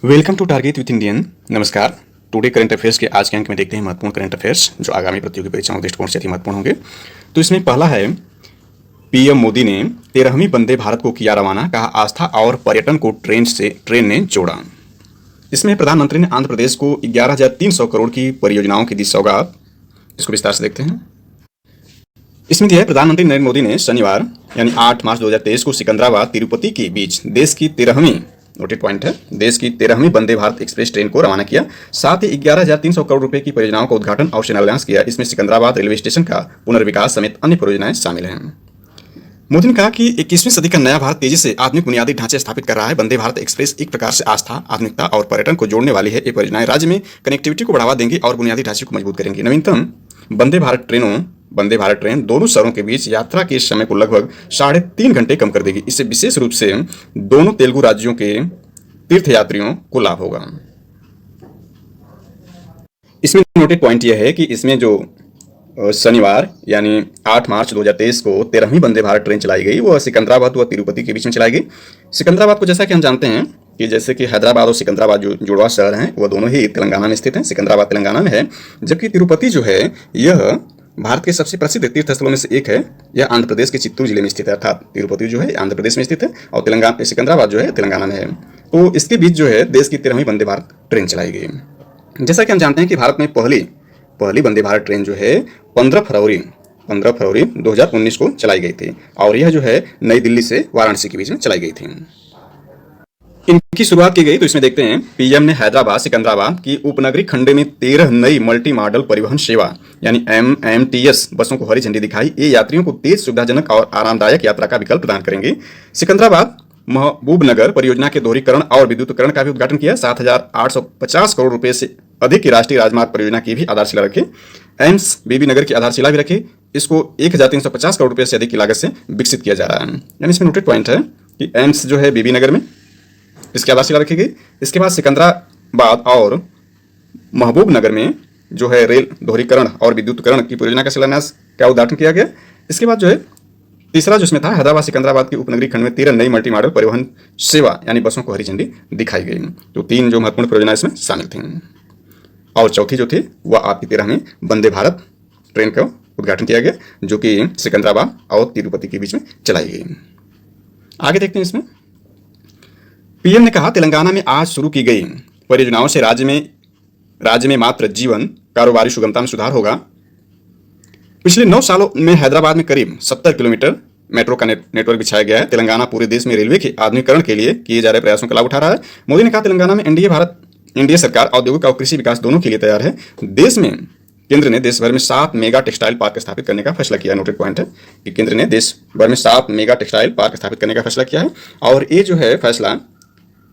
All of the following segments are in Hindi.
Welcome to target with Indian. नमस्कार। टुडे करंट अफेयर्स के आज के अंक में देखते हैं महत्वपूर्ण करंट अफेयर्स जो आगामी प्रतियोगी परीक्षाओं के दृष्टिकोण से अति महत्वपूर्ण होंगे। तो इसमें पहला है, पीएम मोदी ने 13वीं वंदे भारत को किया रवाना, कहा आस्था और पर्यटन को ट्रेन ने जोड़ा। इसमें प्रधानमंत्री ने आंध्र प्रदेश को 11,300 करोड़ की परियोजनाओं की दी सौगात। इसको विस्तार से देखते हैं। इसमें दिया है, प्रधानमंत्री नरेंद्र मोदी ने शनिवार यानी 8 मार्च 2023 को सिकंदराबाद तिरुपति के बीच देश की 13वीं नोटेड पॉइंट है, देश की 13वीं वंदे भारत एक्सप्रेस ट्रेन को रवाना किया। साथ ही 11,300 करोड़ रुपए की परियोजनाओं का उद्घाटन और शिलान्यास किया। इसमें सिकंदराबाद रेलवे स्टेशन का पुनर्विकास समेत अन्य परियोजनाएं शामिल हैं। मोदी ने कहा कि 21वीं सदी का नया भारत तेजी से आधुनिक बुनियादी ढांचे स्थापित कर रहा है। वंदे भारत एक्सप्रेस एक प्रकार से आस्था, आधुनिकता और पर्यटन को जोड़ने वाली है। ये परियोजनाएं राज्य में कनेक्टिविटी को बढ़ावा देंगी और बुनियादी ढांचे को मजबूत करेंगी। नवीनतम वंदे भारत ट्रेन दोनों शहरों के बीच यात्रा के समय को लगभग 3.5 घंटे कम कर देगी। इससे विशेष रूप से दोनों तेलुगु राज्यों के तीर्थयात्रियों को लाभ होगा। इसमें नोटेड पॉइंट यह है कि इसमें जो शनिवार यानी 8 मार्च 2023 को 13वीं वंदे भारत ट्रेन चलाई गई, वह सिकंदराबाद व तिरुपति के बीच में चलाई गई। सिकंदराबाद को जैसा कि हम जानते हैं कि जैसे कि हैदराबाद और सिकंदराबाद जो जुड़वा शहर हैं, वह दोनों ही तेलंगाना में स्थित हैं। सिकंदराबाद तेलंगाना में है, जबकि तिरुपति जो है यह भारत के सबसे प्रसिद्ध तीर्थ स्थलों में से एक है। यह आंध्र प्रदेश के चित्तूर जिले में स्थित है, अर्थात तिरुपति जो है आंध्र प्रदेश में स्थित है और सिकंदराबाद जो है तेलंगाना में है। तो इसके बीच जो है देश की 13वीं वंदे भारत ट्रेन चलाई गई। जैसा कि हम जानते हैं कि भारत में पहली वंदे भारत ट्रेन जो है 15 फरवरी 2019 को चलाई गई थी और यह जो है नई दिल्ली से वाराणसी के बीच में चलाई गई थी। इनकी शुरुआत की गई, तो इसमें देखते हैं, पीएम ने हैदराबाद सिकंदराबाद की उपनगरीय खंडे में 13 नई मल्टी मॉडल परिवहन सेवा यानी MMTS बसों को हरी झंडी दिखाई। ये यात्रियों को तेज, सुविधाजनक और आरामदायक यात्रा का विकल्प प्रदान करेंगे। सिकंदराबाद महबूबनगर परियोजना के दोहरीकरण और विद्युतीकरण का भी उद्घाटन किया। 7,850 करोड़ रुपए से अधिक की राष्ट्रीय राजमार्ग परियोजना की भी आधारशिला रखे। एम्स बीबी नगर की आधारशिला भी रखे। इसको 1,350 करोड़ रुपए से अधिक की लागत से विकसित किया जा रहा है। यानी इसमें नोटेड पॉइंट है कि एम्स जो है बीबी नगर में, इसकी आधारशिला रखी गई। इसके बाद सिकंदराबाद और महबूबनगर में जो है रेल दोहरीकरण और विद्युतीकरण की परियोजना का शिलान्यास का उद्घाटन किया गया। इसके बाद जो है तीसरा जो इसमें था, हैदराबाद सिकंदराबाद की उपनगरीय खंड में 13 नई मल्टी मॉडल परिवहन सेवा यानी बसों को हरी झंडी दिखाई गई। तो 3 जो महत्वपूर्ण परियोजना इसमें शामिल थी और चौथी जो थी वह आपकी 13वीं वंदे भारत ट्रेन का उद्घाटन किया गया, जो कि सिकंदराबाद और तिरुपति के बीच में चलाई गई। आगे देखते हैं। इसमें पीएम ने कहा, तेलंगाना में आज शुरू की गई परियोजनाओं से राज्य में मात्र जीवन कारोबारी सुगमता में सुधार होगा। पिछले 9 सालों में हैदराबाद में करीब 70 किलोमीटर मेट्रो का नेटवर्क बिछाया गया है। तेलंगाना पूरे देश में रेलवे के आधुनिकीकरण के लिए किए जा रहे प्रयासों का लाभ उठा रहा है। मोदी ने कहा, तेलंगाना में एनडीए सरकार औद्योगिक और कृषि विकास दोनों के लिए तैयार है। केंद्र ने देश भर में 7 मेगा टेक्सटाइल पार्क स्थापित करने का फैसला किया। नोटेड पॉइंट है कि केंद्र ने देश भर में 7 मेगा टेक्सटाइल पार्क स्थापित करने का फैसला किया है और ये जो है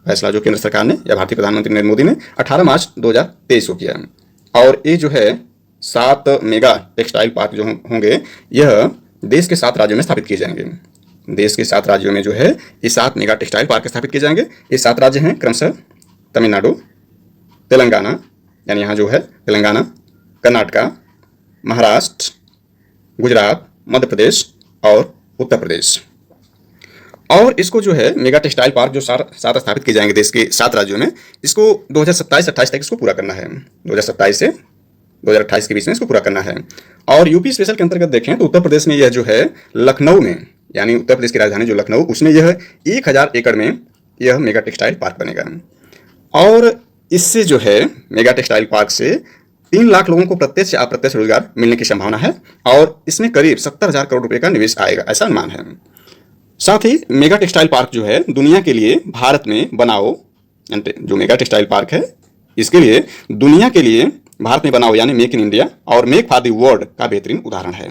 फैसला जो केंद्र सरकार ने या भारतीय प्रधानमंत्री नरेंद्र मोदी ने 18 मार्च 2023 को किया। और ये जो है 7 मेगा टेक्सटाइल पार्क जो होंगे, यह देश के 7 राज्यों में स्थापित किए जाएंगे। देश के 7 राज्यों में जो है ये 7 मेगा टेक्सटाइल पार्क स्थापित किए जाएंगे। ये 7 राज्य हैं क्रमशः तमिलनाडु, तेलंगाना, यानी यहाँ जो है तेलंगाना, कर्नाटका, महाराष्ट्र, गुजरात, मध्य प्रदेश और उत्तर प्रदेश। और इसको जो है मेगा टेक्सटाइल पार्क जो 7 स्थापित किए जाएंगे देश के 7 राज्यों में, इसको 2027-28 तक इसको पूरा करना है। 2027 से 2028 के बीच में इसको पूरा करना है। और यूपी स्पेशल के अंतर्गत देखें तो उत्तर प्रदेश में यह जो है लखनऊ में, यानी उत्तर प्रदेश की राजधानी जो लखनऊ, उसमें यह 1000 एकड़ में यह मेगा टेक्सटाइल पार्क बनेगा। और इससे जो है मेगा टेक्सटाइल पार्क से 3 लाख लोगों को प्रत्यक्ष या अप्रत्यक्ष रोजगार मिलने की संभावना है और इसमें करीब 70,000 करोड़ रुपए का निवेश आएगा, ऐसा अनुमान है। साथ ही मेगा टेक्सटाइल पार्क जो है दुनिया के लिए भारत में बनाओ, जो मेगा टेक्सटाइल पार्क है इसके लिए दुनिया के लिए भारत में बनाओ यानी मेक इन इंडिया और मेक फॉर द वर्ल्ड का बेहतरीन उदाहरण है।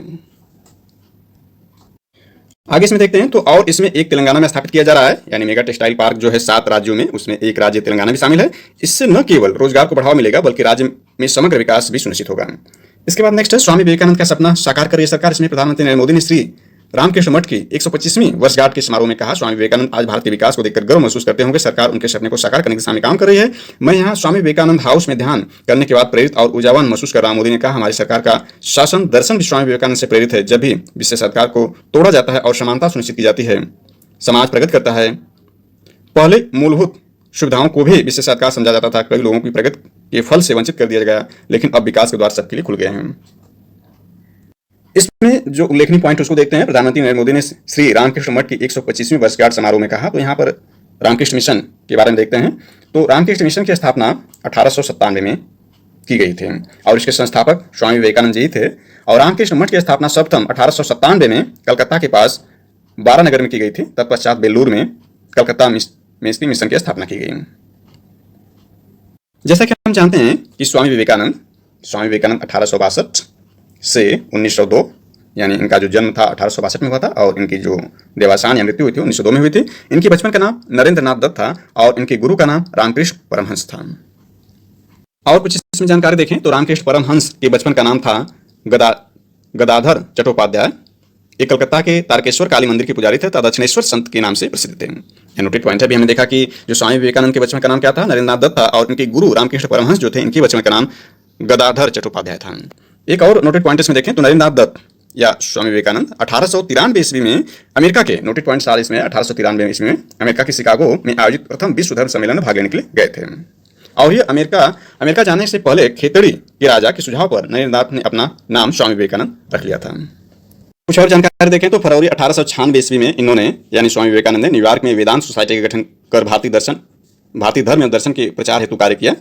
आगे इसमें देखते हैं तो और इसमें एक तेलंगाना में स्थापित किया जा रहा है, यानी मेगा टेक्सटाइल पार्क जो है 7 राज्यों में, उसमें एक राज्य तेलंगाना भी शामिल है। इससे न केवल रोजगार को बढ़ावा मिलेगा बल्कि राज्य में समग्र विकास भी सुनिश्चित होगा। इसके बाद नेक्स्ट है, स्वामी विवेकानंद का सपना साकार कर रही सरकार। इसमें प्रधानमंत्री नरेंद्र मोदी ने श्री रामकृष्ण मठ की 125वीं वर्षगांठ के समारोह में कहा, स्वामी विवेकानंद आज भारत के विकास को देखकर गर्व महसूस करते होंगे। सरकार उनके सपने को साकार करने की दिशा में काम कर रही है। मैं यहाँ स्वामी विवेकानंद हाउस में ध्यान करने के बाद प्रेरित और ऊर्जावान महसूस कर रहा हूं। मोदी ने कहा, हमारी सरकार का शासन दर्शन भी स्वामी विवेकानंद से प्रेरित है। जब भी विशेष सरकार को तोड़ा जाता है और समानता सुनिश्चित की जाती है, समाज प्रगति करता है। पहले मूलभूत सुविधाओं को भी विशेषाधिकार समझा जाता था। कई लोगों की प्रगति के फल से वंचित कर दिया गया, लेकिन अब विकास के द्वार सबके लिए खुल गए हैं। इसमें जो उल्लेखनीय पॉइंट उसको देखते हैं। प्रधानमंत्री नरेंद्र मोदी ने श्री रामकृष्ण मठ की 125वीं वर्षगांठ समारोह में कहा, तो यहाँ पर रामकृष्ण मिशन के बारे में देखते हैं। तो रामकृष्ण मिशन की स्थापना 1897 में की गई थी और इसके संस्थापक स्वामी विवेकानंद जी थे। और रामकृष्ण मठ की स्थापना सर्वप्रथम 1897 में कलकत्ता के पास बारानगर में की गई थी। तत्पश्चात बेलूर में कलकत्ता में इसकी मिशन की स्थापना की गई। जैसा कि हम जानते हैं कि स्वामी विवेकानंद 1862 से 1902, यानी इनका जो जन्म था 1862 में हुआ था और इनकी जो देवासान या मृत्यु हुई थी 1902 में हुई थी। इनके बचपन का नाम नरेंद्र नाथ दत्त था और इनके गुरु का नाम रामकृष्ण परमहंस था। और कुछ इसमें जानकारी देखें तो रामकृष्ण परमहंस के बचपन का नाम था गदाधर चट्टोपाध्याय। ये कलकत्ता के तारकेश्वर काली मंदिर के पुजारी थे तथा दक्षिणेश्वर संत के नाम से प्रसिद्ध थे। नोटेड पॉइंट है। अभी हमने देखा कि जो स्वामी विवेकानंद के बचपन का नाम क्या था, नरेंद्र नाथ दत्त था और इनके गुरु रामकृष्ण परमहंस जो थे इनके बचपन का नाम गदाधर चट्टोपाध्याय था। एक और नोटेड पॉइंट इसमें देखें तो नरेंद्र नाथ दत्त या स्वामी विवेकानंद 1893 ईस्वी में अमेरिका के, नोटेड पॉइंट साल इसमें 1893 ईस्वी में अमेरिका के शिकागो में आयोजित प्रथम विश्व धर्म सम्मेलन में भाग लेने के लिए गए थे। और ये अमेरिका जाने से पहले खेतड़ी के राजा के सुझाव पर नरेंद्र नाथ ने अपना नाम स्वामी विवेकानंद रख लिया था। कुछ और जानकारी देखें तो फरवरी 1896 ईस्वी में इन्होंने यानी स्वामी विवेकानंद ने न्यूयॉर्क में वेदांत सोसाइटी का गठन कर भारतीय धर्म दर्शन के प्रचार हेतु कार्य किया।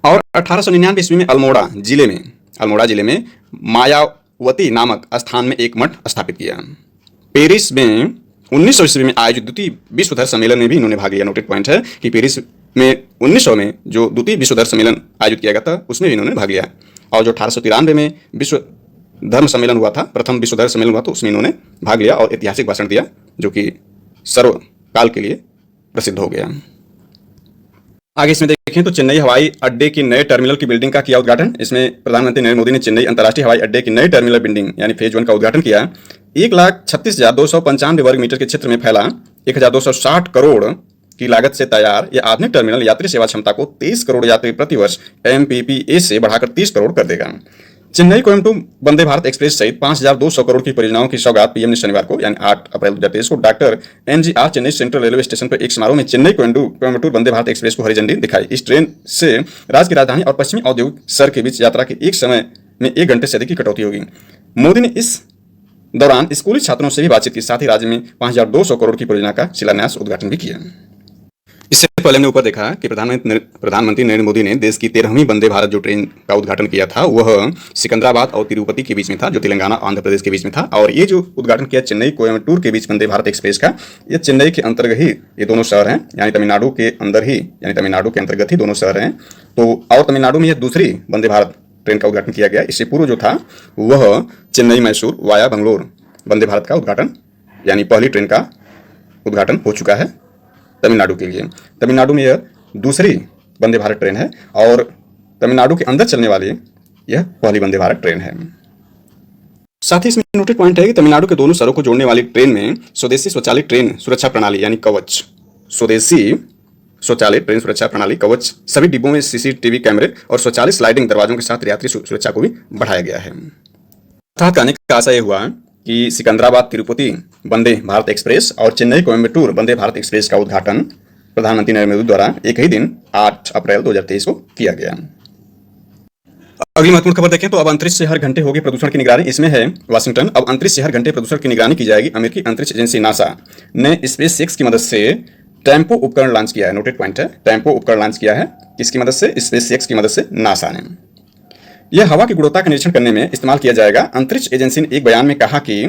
और 1899 ईस्वी में अल्मोड़ा जिले में मायावती नामक स्थान में एक मठ स्थापित किया। पेरिस में 1900 ईस्वी में आयोजित द्वितीय विश्व धर्म सम्मेलन में भी इन्होंने भाग लिया। नोटेड पॉइंट है कि पेरिस में 1900 में जो द्वितीय विश्व धर्म सम्मेलन आयोजित किया गया था उसमें भी इन्होंने भाग लिया। और जो 1893 में विश्व धर्म सम्मेलन हुआ था, प्रथम विश्व धर्म सम्मेलन हुआ, तो उसमें इन्होंने भाग लिया और ऐतिहासिक भाषण दिया जो कि सर्वकाल के लिए प्रसिद्ध हो गया। आगे इसमें देखें तो चेन्नई हवाई अड्डे की नए टर्मिनल की बिल्डिंग का किया उद्घाटन। इसमें प्रधानमंत्री नरेंद्र मोदी ने चेन्नई अंतर्राष्ट्रीय हवाई अड्डे की नई टर्मिनल बिल्डिंग यानी फेज 1 का उद्घाटन किया। 1,36,295 वर्ग मीटर के क्षेत्र में फैला 1,260 करोड़ की लागत से तैयार यह आधुनिक टर्मिनल यात्री सेवा क्षमता को 23 करोड़ यात्री प्रति वर्ष MPPA से बढ़ाकर 30 करोड़ कर देगा। चेन्नई कोयम्बटूर वंदे भारत एक्सप्रेस सहित 5,200 करोड़ की परियोजनाओं की सौगात पीएम ने शनिवार को यानी 8 अप्रैल 2023 को doctor NGR Chennai central railway station पर एक समारोह में चेन्नई कोयम्बटूर वंदे भारत एक्सप्रेस को हरी झंडी दिखाई। इस ट्रेन से राज्य की राजधानी और पश्चिमी औद्योगिक शहर के बीच यात्रा के एक समय में 1 घंटे से अधिक की कटौती होगी। मोदी ने इस दौरान स्कूली छात्रों से भी बातचीत की, साथ ही राज्य में 5,200 करोड़ की परियोजना का शिलान्यास उद्घाटन भी किया। इससे पहले हमने ऊपर देखा कि प्रधानमंत्री नरेंद्र मोदी ने देश की 13वीं वंदे भारत जो ट्रेन का उद्घाटन किया था वह सिकंदराबाद और तिरुपति के बीच में था, जो तेलंगाना आंध्र प्रदेश के बीच में था। और ये जो उद्घाटन किया चेन्नई कोयम्बटूर के बीच वंदे भारत एक्सप्रेस का, ये चेन्नई के अंतर्गत ही ये दोनों शहर हैं, यानी तमिलनाडु के अंदर ही, यानी तमिलनाडु के अंतर्गत ही दोनों शहर हैं। तो और तमिलनाडु में यह दूसरी वंदे भारत ट्रेन का उद्घाटन किया गया। इससे पूर्व जो था वह चेन्नई मैसूर वाया बंगलोर वंदे भारत का उद्घाटन यानी पहली ट्रेन का उद्घाटन हो चुका है तमिलनाडु के लिए। तमिलनाडु में यह दूसरी वंदे भारत ट्रेन है और तमिलनाडु के अंदर चलने वाली यह पहली वंदे भारत ट्रेन है। साथ ही इसमें नोटेड पॉइंट है कि तमिलनाडु के दोनों शहरों को जोड़ने वाली ट्रेन में स्वदेशी स्वचालित ट्रेन सुरक्षा प्रणाली यानी कवच, स्वदेशी स्वचालित ट्रेन सुरक्षा प्रणाली कवच, सभी डिब्बों में CCTV कैमरे और स्वचालित स्लाइडिंग दरवाजों के साथ यात्री सुरक्षा को भी बढ़ाया गया है। अर्थात कहने का आशा यह हुआ कि सिकंदराबाद तिरुपति वंदे भारत एक्सप्रेस और चेन्नई कोयम्बटूर वंदे भारत एक्सप्रेस का उद्घाटन प्रधानमंत्री नरेंद्र मोदी द्वारा एक ही दिन 8 अप्रैल 2023 को किया गया। अगली महत्वपूर्ण खबर देखें तो अब अंतरिक्ष से हर घंटे होगी प्रदूषण की निगरानी। इसमें है वाशिंगटन, अब अंतरिक्ष से हर घंटे प्रदूषण की निगरानी की जाएगी। अमेरिकी अंतरिक्ष एजेंसी नासा ने SpaceX की मदद से टेम्पो उपकरण लॉन्च किया है। नोटेड पॉइंट है, टेम्पो उपकरण लॉन्च किया है। किसकी मदद से? SpaceX की मदद से नासा ने। यह हवा की गुणवत्ता का निरीक्षण करने में इस्तेमाल किया जाएगा। अंतरिक्ष एजेंसी ने एक बयान में कहा कि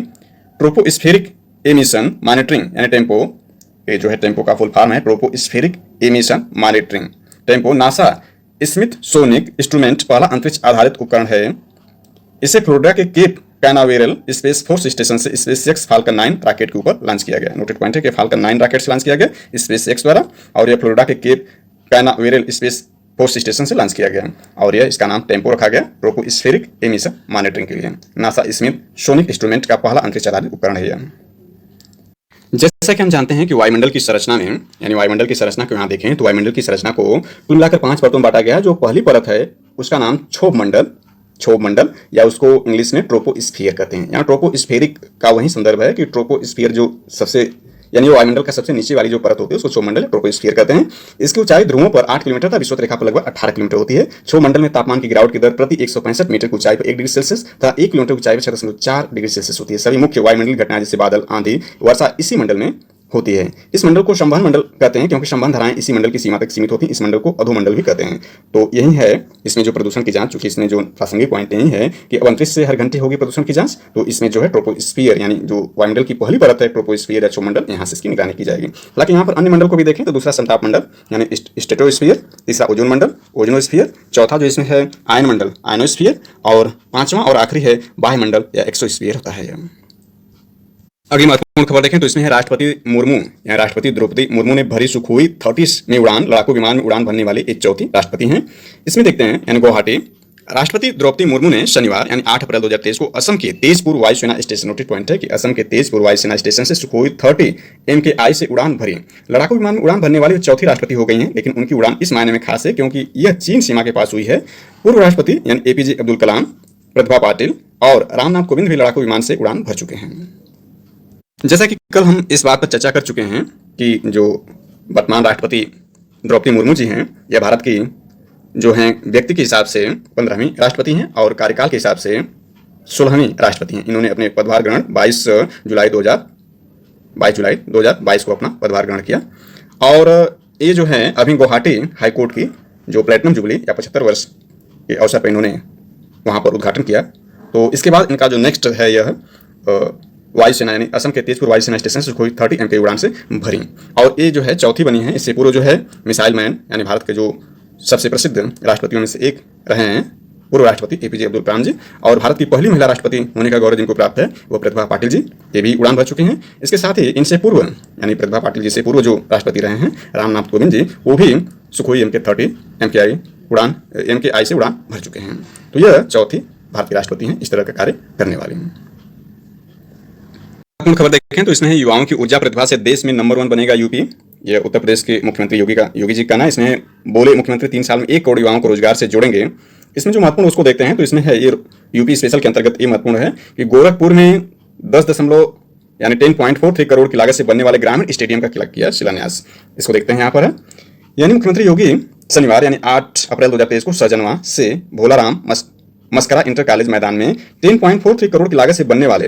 ट्रोपोस्फेरिक एमिशन मॉनिटरिंग यानी टेम्पो, ये जो है टेम्पो का फुल फॉर्म है tropospheric emission monitoring TEMPO, NASA Smithsonian instrument पहला अंतरिक्ष आधारित उपकरण है। इसे फ्लोरिडा के Cape Canaveral Space Force Station से SpaceX फाल्कन 9 रॉकेट के ऊपर लॉन्च किया गया। नोटेड पॉइंट है कि फाल्कन 9 रॉकेट से लॉन्च किया गया SpaceX द्वारा और यह फ्लोरिडा के Cape Canaveral Space Force Station से लॉन्च किया गया और यह इसका नाम टेम्पो रखा गया ट्रोपोस्फेरिक एमिशन मॉनिटरिंग के लिए। नासा स्मिथसोनिक इंस्ट्रूमेंट का पहला अंतरिक्ष आधारित उपकरण है यह। जैसा कि हम जानते हैं कि वायुमंडल की संरचना में, यानी वायुमंडल की संरचना को यहाँ देखें तो वायुमंडल की संरचना को कुल मिलाकर 5 परतों में बांटा गया है। जो पहली परत है उसका नाम क्षोभ मंडल या उसको इंग्लिश में ट्रोपोस्फियर कहते हैं। यहाँ ट्रोपोस्फेरिक का वही संदर्भ है कि ट्रोपोस्फियर जो सबसे यानी वायुमंडल का सबसे नीचे वाली जो परत होती है उसको क्षोभमंडल ट्रोपोस्फियर कहते हैं। इसकी ऊंचाई ध्रुवों पर 8 किलोमीटर तथा विषुवत रेखा पर लगभग 18 किलोमीटर होती है। क्षोभमंडल में तापमान की गिरावट की दर प्रति 165 मीटर की ऊंचाई पर 1 डिग्री सेल्सियस तथा 1 किलोमीटर ऊंचाई पर 6.4 डिग्री सेल्सियस होती है। सभी मुख्य वायुमंडलीय घटनाएं जैसे बादल, आंधी, वर्षा इसी मंडल में होती है। इस मंडल को संवहन मंडल कहते हैं क्योंकि संवहन धाराएं इसी मंडल की सीमा तक सीमित होती हैं। इस मंडल को अधोमंडल भी कहते हैं। तो यही है इसमें जो प्रदूषण की जांच, चूंकि इसमें जो प्रासंगिक पॉइंट यही है कि अब अंतरिक्ष से हर घंटे होगी प्रदूषण की जांच, तो इसमें जो है ट्रोपोस्फियर यानी जो वायुमंडल की पहली परत है ट्रोपोस्फियर या क्षोभमंडल, यहाँ से इसकी निगरानी की जाएगी। हालांकि यहाँ पर अन्य मंडल को भी देखें तो दूसरा समताप मंडल यानी स्ट्रेटोस्फियर, तीसरा ओजोन मंडल ओजोनोस्फियर, चौथा जो इसमें है आयन मंडल आयनोस्फियर, और पांचवा और आखिरी है बाह्यमंडल या एक्सोस्फियर होता है। अगली महत्वपूर्ण खबर देखें तो इसमें है राष्ट्रपति मुर्मू या राष्ट्रपति द्रौपदी मुर्मू ने भरी सुखोई 30 में उड़ान लड़ाकू विमान में उड़ान भरने वाली एक चौथी राष्ट्रपति हैं। इसमें देखते हैं यानी गुवाहाटी। राष्ट्रपति द्रौपदी मुर्मू ने शनिवार यानी 8 अप्रैल 2023 को असम के तेजपुर वायुसेना स्टेशन, नोटिस पॉइंट है कि असम के तेजपुर वायुसेना स्टेशन से सुखोई 30 MKI से उड़ान भरी। लड़ाकू विमान में उड़ान भरने वाली चौथी राष्ट्रपति हो गई हैं, लेकिन उनकी उड़ान इस मायने में खास है क्योंकि यह चीन सीमा के पास हुई है। पूर्व राष्ट्रपति यानी APJ अब्दुल कलाम, प्रतिभा पाटिल और रामनाथ कोविंद भी लड़ाकू विमान से उड़ान भर चुके हैं। जैसा कि कल हम इस बात पर चर्चा कर चुके हैं कि जो वर्तमान राष्ट्रपति द्रौपदी मुर्मू जी हैं, यह भारत की जो हैं व्यक्ति के हिसाब से 15वीं राष्ट्रपति हैं और कार्यकाल के हिसाब से 16वीं राष्ट्रपति हैं। इन्होंने अपने पदभार ग्रहण 22 जुलाई 2022 को अपना पदभार ग्रहण किया। और ये जो है अभी गुवाहाटी हाईकोर्ट की जो प्लेटिनम जुबली या 75 वर्ष के अवसर पर इन्होंने वहाँ पर उद्घाटन किया। तो इसके बाद इनका जो नेक्स्ट है यह वायुसेना यानी असम के तेजपुर वायुसेना स्टेशन से कोई 30 MKI उड़ान से भरी, और ये जो है चौथी बनी है। इससे पूर्व जो है मिसाइल मैन यानी भारत के जो सबसे प्रसिद्ध राष्ट्रपतियों में से एक रहे हैं पूर्व राष्ट्रपति APJ अब्दुल कलाम जी, और भारत की पहली महिला राष्ट्रपति होने का गौरव जिनको प्राप्त है वो प्रतिभा पाटिल जी, ये भी उड़ान भर चुके हैं। इसके साथ ही इनसे पूर्व यानी प्रतिभा पाटिल जी से पूर्व जो राष्ट्रपति रहे हैं रामनाथ कोविंद जी, वो भी सुखोई MK-30 MKI से उड़ान भर चुके हैं। तो यह चौथी भारतीय राष्ट्रपति हैं इस तरह का कार्य करने वाली हैं। खबर देखें तो इसमें है युवाओं की ऊर्जा प्रतिभा से देश में नंबर 1 बनेगा यूपी। ये उत्तर प्रदेश के मुख्यमंत्री योगी जी का ना, इसमें बोले मुख्यमंत्री 3 साल में 1 करोड़ युवाओं को रोजगार से जोड़ेंगे। इसमें जो महत्वपूर्ण उसको देखते हैं तो इसमें है ये यूपी स्पेशल के अंतर्गत ये महत्वपूर्ण है कि गोरखपुर में 10.43 करोड़ की लागत से बनने वाले ग्रामीण स्टेडियम का किया शिलान्यास। इसको देखते हैं यहाँ पर है यानी मुख्यमंत्री योगी शनिवार यानी 8 अप्रैल 2023 को सहजनवा से भोलाराम मस्करा इंटर कॉलेज मैदान में 10.43 करोड़ की लागत से बनने वाले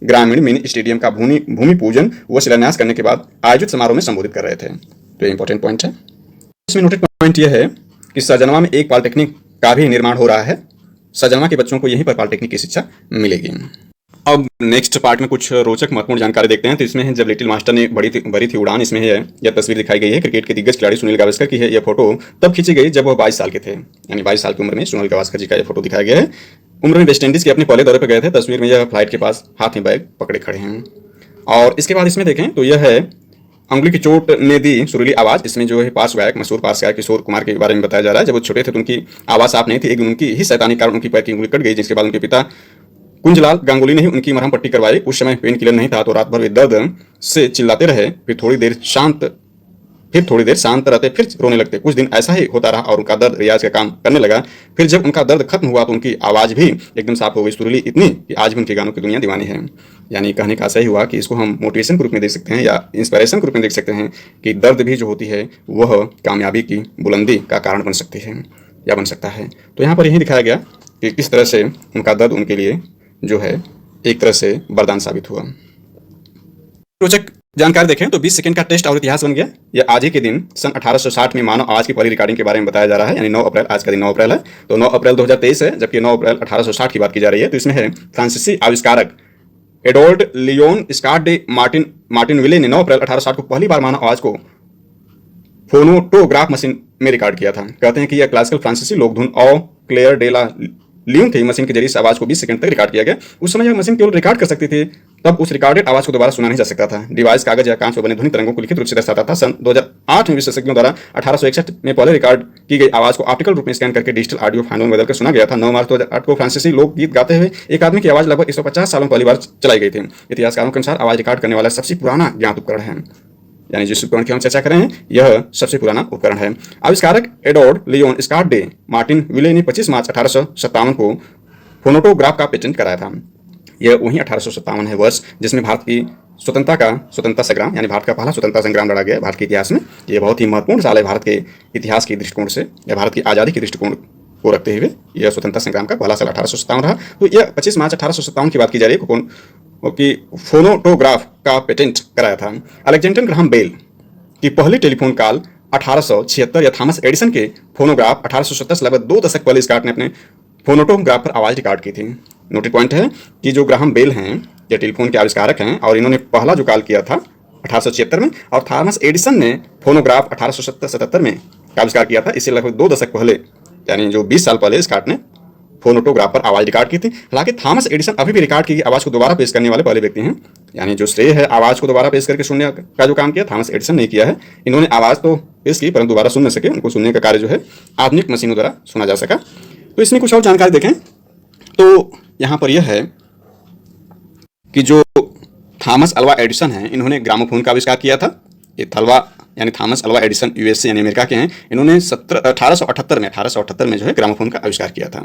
ग्रामीण मिनी स्टेडियम का भूमि पूजन व शिलान्यास करने के बाद आयोजित समारोह में संबोधित कर रहे थे। तो ये इंपॉर्टेंट पॉइंट है। इसमें नोटेड पॉइंट यह है कि सहजनवा में एक पॉलिटेक्निक का भी निर्माण हो रहा है। सहजनवा के बच्चों को यहीं पर पॉलिटेक्निक की शिक्षा मिलेगी। अब नेक्स्ट पार्ट में कुछ रोचक महत्वपूर्ण जानकारी देखते हैं। तो इसमें है जब लिटिल मास्टर ने भरी थी उड़ान, इसमें है यह तस्वीर दिखाई गई है क्रिकेट के दिग्गज खिलाड़ी सुनील गावस्कर की है। यह फोटो तब खींची गई जब वह 22 साल के थे, यानी 22 साल की उम्र में सुनील गावस्कर जी का यह फोटो दिखाया गया है। उम्र में वेस्ट इंडीज के अपने पहले दौरे पर गए थे। तस्वीर में यह फ्लाइट के पास हाथ में बैग पकड़े खड़े हैं। और इसके बाद इसमें देखें तो यह है अंगुली की चोट ने दी सुरीली आवाज। इसमें जो है मशहूर पार्श्व गायक किशोर कुमार के बारे में बताया जा रहा है। जब वो छोटे थे तो उनकी आवाज साफ नहीं थी। एक दिन उनकी ही शैतानी कारण उनकी पैर की अंगुली कट गई, जिसके बाद उनके पिता कुंजलाल गांगुली ने ही उनकी मरहम पट्टी करवाई। उस समय पेन किलर नहीं था तो रात भर वे दर्द से चिल्लाते रहे, फिर थोड़ी देर शांत रहते, फिर रोने लगते। कुछ दिन ऐसा ही होता रहा और उनका दर्द रियाज का काम करने लगा। फिर जब उनका दर्द खत्म हुआ तो उनकी आवाज भी एकदम साफ हो गई, सुरीली इतनी कि आज भी उनके गानों की दुनिया दीवानी है। यानी कहने का सही हुआ कि इसको हम मोटिवेशन के रूप में देख सकते हैं या इंस्पिरेशन के रूप में देख सकते हैं कि दर्द भी जो होती है वह कामयाबी की बुलंदी का कारण बन सकती है या बन सकता है। तो यहाँ पर यही दिखाया गया कि किस तरह से उनका दर्द उनके लिए जो है एक तरह से वरदान साबित हुआ। रोचक जानकारी देखें तो 20 सेकंड का टेस्ट और इतिहास बन गया। यह आज ही के दिन सन 1860 में मानव आवाज की पहली रिकॉर्डिंग के बारे में बताया जा रहा है, यानी 9 अप्रैल, आज का दिन 9 अप्रैल है। तो 9 अप्रैल 2023 है, जबकि 9 अप्रैल 1860 की बात की जा रही है। तो इसमें है फ्रांसीसी आविष्कारक एडोल्ड लियोन स्कॉट डे मार्टिन विले ने 9 अप्रैल 1860 को पहली बार मानव आवाज को फोनोटोग्राफ मशीन में रिकॉर्ड किया था। कहते हैं कि यह क्लासिकल फ्रांसीसी लोकधुन ओ क्लेयर डे ला लियोन थी मशीन के जरिए इस आवाज को 20 सेकंड तक रिकॉर्ड किया गया। उस समय यह मशीन केवल रिकॉर्ड कर सकती थी, तब उस रिकॉर्डेड आवाज को दोबारा सुना नहीं जा सकता था। डिवाइस कागज या कांच पर बने ध्वनि तरंगों को लिखित रूप से दर्शाता था। सन 2008 में विशेषज्ञों द्वारा 1861 में पहले रिकॉर्ड की गई आवाज को ऑप्टिकल रूप में स्कैन करके डिजिटल ऑडियो फाइलों में बदलकर सुना गया था। 9 मार्च 2008 को फ्रांसीसी लोकगीत गाते हुए एक आदमी की आवाज लगभग 150 सालों में पहली बार चलाई गई थी। इतिहासकारों के अनुसार आवाज रिकॉर्ड करने वाला सबसे पुराना ज्ञात उपकरण है, यानी जिस उपकरण की हम चर्चा कर रहे हैं यह सबसे पुराना उपकरण है। आविष्कारक एडोल्ड लियोन स्कॉट डे मार्टिन विले ने 25 मार्च 1857 को फोनोटोग्राफ का पेटेंट कराया था। यह वही 1857 है वर्ष जिसमें भारत की स्वतंत्रता संग्राम यानी भारत का पहला स्वतंत्रता संग्राम लड़ा गया भारत के इतिहास में। ये बहुत ही महत्वपूर्ण साल है भारत के इतिहास के दृष्टिकोण से, या भारत की आज़ादी के दृष्टिकोण को रखते हुए यह स्वतंत्रता संग्राम का पहला साल 1857 रहा। तो यह 25 मार्च 1857 की बात की जा रही है कि फोनोटोग्राफ का पेटेंट कराया था अलेक्जेंडर ग्राहम बेल की पहली टेलीफोन कॉल 1876 या थॉमस एडिसन के फोनोग्राफ 1870 से लगभग 2 दशक पहले स्कॉट ने अपने फोनोटोग्राफ पर आवाज़ रिकॉर्ड की थी। नोटेड पॉइंट है कि जो ग्राहम बेल हैं ये टेलीफोन के आविष्कारक हैं और इन्होंने पहला जो कॉल किया था 1876 में, और थॉमस एडिसन ने फोनोग्राफ 1877 में आविष्कार किया था। इससे लगभग 2 दशक पहले यानी जो 20 साल पहले स्कॉट ने फोनोटोग्राफ पर आवाज़ रिकॉर्ड की थी। हालांकि थॉमस एडिसन अभी भी रिकॉर्ड की आवाज़ को दोबारा पेश करने वाले पहले व्यक्ति हैं, यानी जो श्रेय है आवाज़ को दोबारा पेश करके सुनने का जो काम किया थॉमस एडिसन ने किया है। इन्होंने आवाज़ तो पेश की परंतु दोबारा सुन न सके, उनको सुनने का कार्य जो है आधुनिक मशीनों द्वारा सुना जा सका। तो इसमें कुछ और जानकारी देखें तो यहाँ पर यह है कि जो थॉमस अल्वा एडिसन हैं इन्होंने ग्रामोफोन का आविष्कार किया था। ये थल्वा यानी थॉमस अल्वा एडिसन यूएसए यानी अमेरिका के हैं। इन्होंने 1878 में जो है ग्रामोफोन का आविष्कार किया था।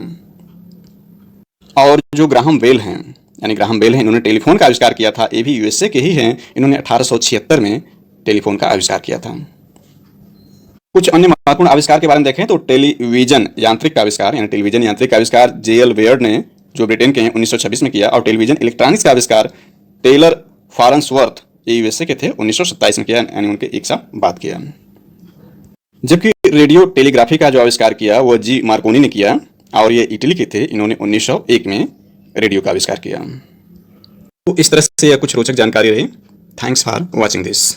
और जो ग्राहम बेल हैं इन्होंने टेलीफोन का आविष्कार किया था, ये भी यूएसए के ही हैं। इन्होंने 1876 में टेलीफोन का आविष्कार किया था। कुछ अन्य महत्वपूर्ण आविष्कार के बारे में देखें तो टेलीविजन यांत्रिक का आविष्कार जेएल वेयर्ड ने जो ब्रिटेन के हैं 1926 में किया, और टेलीविजन इलेक्ट्रॉनिक्स का आविष्कार टेलर फॉरेंसवर्थ ये यूएसए के थे 1927 में किया, यानी उनके एक साल बाद किया। जबकि रेडियो टेलीग्राफी का जो आविष्कार किया वो जी मार्कोनी ने किया और ये इटली के थे। इन्होंने 1901 में रेडियो का आविष्कार किया। तो इस तरह से यह कुछ रोचक जानकारी रही। Thanks for watching this.